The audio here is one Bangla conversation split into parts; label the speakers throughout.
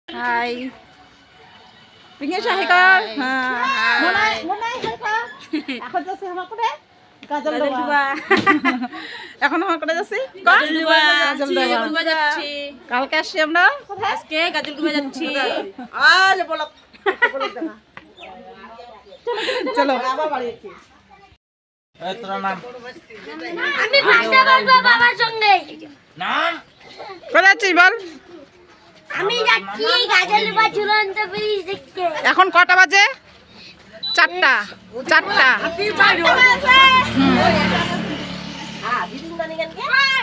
Speaker 1: Hai. Pingin Syahika. Hai. Monai Syahika. এখন যাচ্ছে আমার কোটে গাজল দুবা। এখন আমার কোটে যাচ্ছে গাজল দুবা যাচ্ছি। কালকে আসছি আমরা কোথায়? আজকে গাজল দুবা যাচ্ছি। আলে বলক দেখা। চলো বাবা বাড়িতে। এই তোর নাম? আমি ভাষা বলবো বাবার সঙ্গে। নাম? কোথায় যাচ্ছিস বল? আমি যাচ্ছি গাজল দুবা ঝুলন্ত ব্রিজ দেখতে। এখন কটা বাজে? 4টা।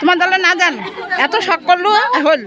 Speaker 1: তোমার দলে না জান এত শখ করলো হল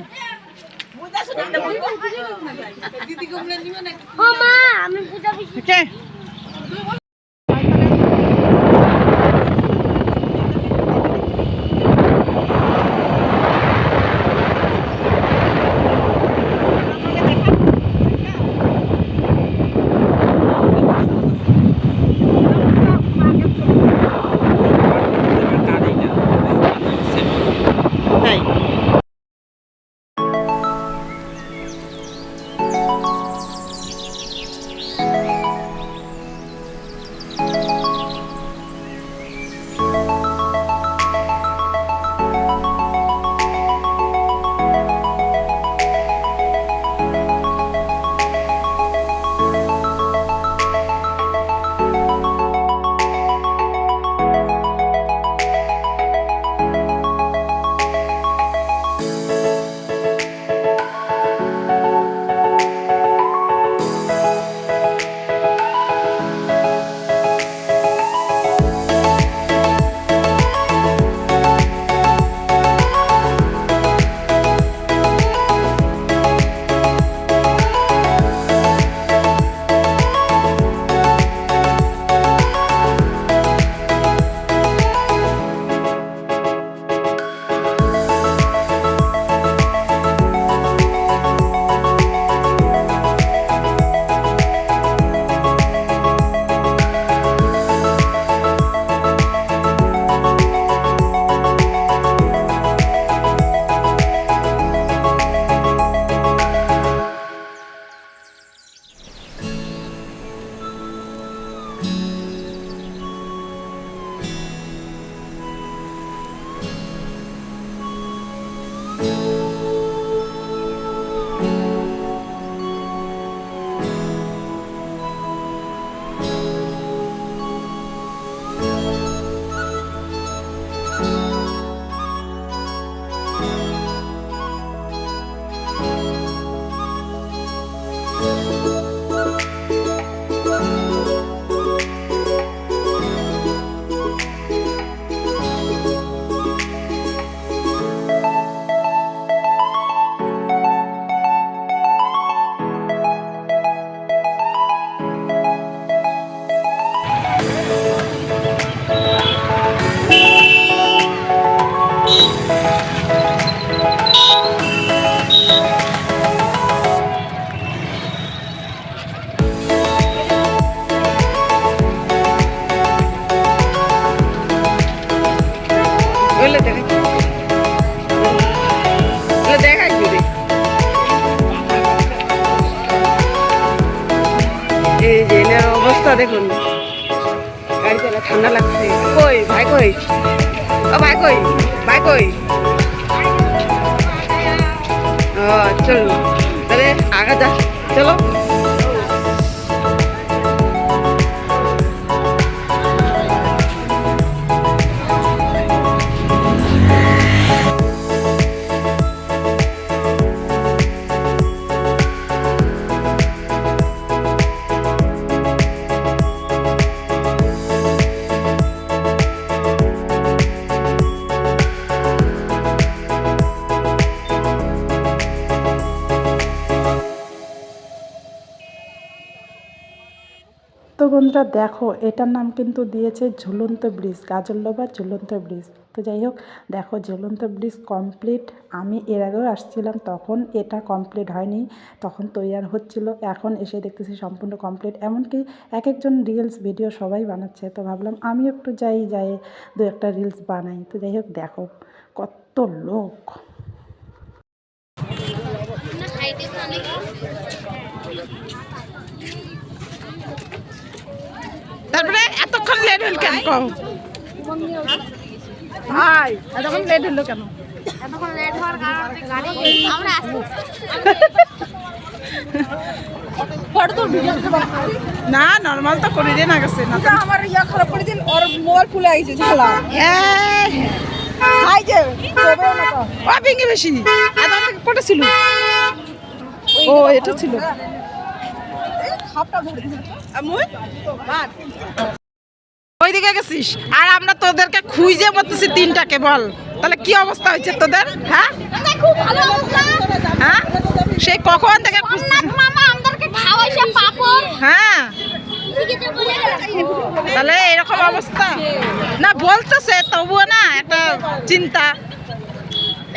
Speaker 1: অবস্থা দেখুন গাড়ি চালা ঠান্ডা লাগছে কই ভাই কই ও ভাই কই ও চলো তাহলে আগা যা চলো তো বন্ধুরা দেখো এটার নাম কিন্তু দিয়েছে ঝুলন্ত ব্রিজ গাজলডোবা ঝুলন্ত ব্রিজ। তো যাই হোক দেখো ঝুলন্ত ব্রিজ কমপ্লিট। আমি এর আগেও আসছিলাম তখন এটা কমপ্লিট হয়নি, তখন তৈয়ার হচ্ছিল। এখন এসে দেখতেছি সম্পূর্ণ কমপ্লিট। এমনকি এক একজন রিলস ভিডিও সবাই বানাচ্ছে, তো ভাবলাম আমি একটু যাই 2-একটা রিলস বানাই। তো যাই হোক দেখো কত লোক। তারপরে এতক্ষণ লেট হল কেন কও ভাই এতক্ষণ লেট হলো কেন
Speaker 2: এতক্ষণ লেট হওয়ার কারণে গাড়ি আমরা
Speaker 1: না নরমাল তো করে দিয়ে না গেছে না
Speaker 3: আমার ইয়া খারাপ করে দিন ওর মোবাইল খুলে আইছে ঝালা
Speaker 1: হ্যাঁ
Speaker 3: হাই যে তবেও না তো
Speaker 1: ও ভেঙে বেশি এত কোটা ছিল ও এটা ছিল
Speaker 3: খাপটা ভরে দিন আমুই বাদ
Speaker 1: ওইদিকে গেছিস আর আমরা তোদেরকে খুঁজে মরতেছি তিনটাকে বল তাহলে কি অবস্থা হয়েছে তোদের হ্যাঁ
Speaker 2: খুব ভালো অবস্থা
Speaker 1: হ্যাঁ সেই কখন থেকে খুঁজছিস
Speaker 2: মামা আমাদেরকে খাওয়াইছে পাপড়
Speaker 1: হ্যাঁ
Speaker 2: ঠিকই বলে গেলাম
Speaker 1: তাহলে এরকম অবস্থা না বলতেছে তবুও না একটা চিন্তা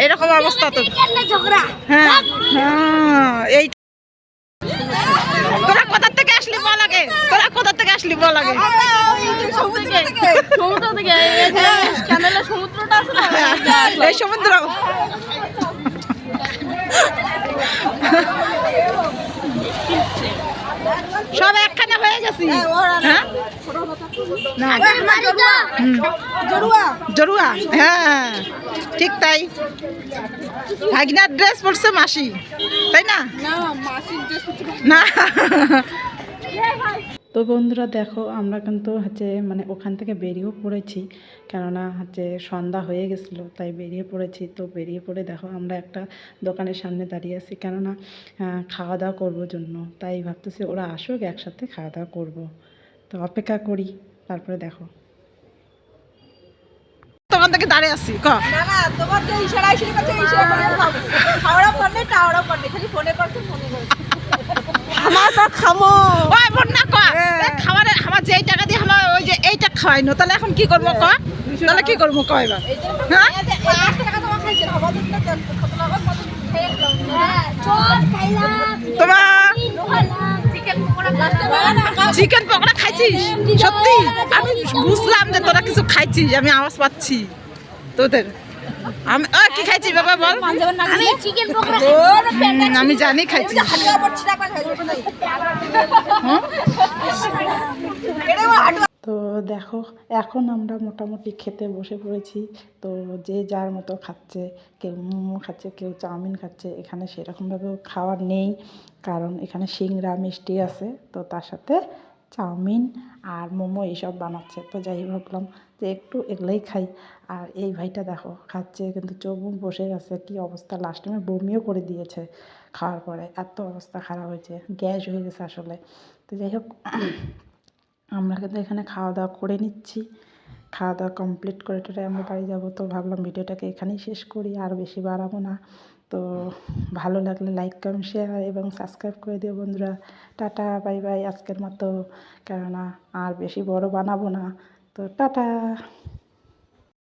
Speaker 1: এরকম অবস্থা তো
Speaker 2: ঝগড়া
Speaker 1: হ্যাঁ হ্যাঁ এই তোরা কোথা থেকে আসলি বল আগে তোরা কোথা থেকে আসলি বল আগে
Speaker 2: সমুদ্র থেকে ক্যানেলে সমুদ্রটা আছে না
Speaker 1: এই সমুদ্র সব একখানে হয়ে গেছি হ্যাঁ না
Speaker 3: জড়ুয়া
Speaker 1: জরুয়া হ্যাঁ ঠিক তাই ভাগিনার ড্রেস পরছে মাসি তাই না
Speaker 3: না মাসির ড্রেস
Speaker 1: না তো বন্ধুরা দেখো আমরা কিন্তু হচ্ছে মানে ওখান থেকে বেরিয়েও পড়েছি কেননা হচ্ছে সন্ধ্যা হয়ে গেছিলো তাই বেরিয়ে পড়েছি তো বেরিয়ে পড়ে দেখো আমরা একটা দোকানের সামনে দাঁড়িয়ে আছি কেননা খাওয়া দাওয়া করবো জন্য তাই ভাবতেছি ওরা আসুক একসাথে খাওয়া দাওয়া করবো তো অপেক্ষা করি তারপরে দেখো দোকান থেকে দাঁড়িয়ে আছি ক
Speaker 3: না না তোমার যে ইশারা আইছিল কাছে ইশারা করে খাবো খাওয়াড়া পড়লে টাওড়া পড়লে খালি ফোনে করছে ফোনে করছে আমার তো খামো
Speaker 1: ওই বোন না ক খাবারে আমার যেই টাকা দিয়ে আমার ওই যে এইটা খাওয়াইনো তাহলে এখন কি করবো ক তাহলে কি করবো ক এবার হ্যাঁ
Speaker 3: 8 টাকা তোমার খাইছে আমাদের তো কত লাগা কত খেয়ে
Speaker 2: চল খাইলাম
Speaker 1: তোমার
Speaker 2: চিকেন পকোড়া খাইলাম
Speaker 1: চিকেন পকোড়া খাইছিস সত্যি আমি বুঝলাম যে তোরা কিছু খাইছিস আমি আওয়াজ পাচ্ছি তোদের আমি কি খাইছিস বাবা বল
Speaker 2: আমি চিকেন পকোড়া
Speaker 1: আমি জানি খাইছিস
Speaker 3: হাঁটুয়া পড়ছি না খাইছে না তো দেখো এখন আমরা মোটামুটি খেতে বসে পড়েছি তো যে যার মতো খাচ্ছে কেউ মোমো খাচ্ছে কেউ চাউমিন খাচ্ছে এখানে সেরকমভাবেও খাওয়ার নেই কারণ এখানে সিংড়া মিষ্টি আছে তো তার সাথে চাউমিন আর মোমো এইসব বানাচ্ছে তো যাই ভাবলাম যে একটু এগুলোই খাই আর এই ভাইটা দেখো খাচ্ছে কিন্তু চোখ মুখ বসে গেছে কী অবস্থা লাস্ট টাইমে বমিও করে দিয়েছে খাওয়ার পরে এত অবস্থা খারাপ হয়েছে গ্যাস হয়ে গেছে আসলে তো যাই হোক আমরা কিন্তু এখানে খাওয়া দাওয়া করে নিচ্ছি খাওয়া দাওয়া কমপ্লিট করে টোরে আমরা বাড়ি যাবো তো ভাবলাম ভিডিওটাকে এখানেই শেষ করি আর বেশি বাড়াবো না তো ভালো লাগলে লাইক কমেন্ট শেয়ার এবং সাবস্ক্রাইব করে দিও বন্ধুরা টাটা বাই বাই আজকের মতো কেননা আর বেশি বড় বানাবো না তো টাটা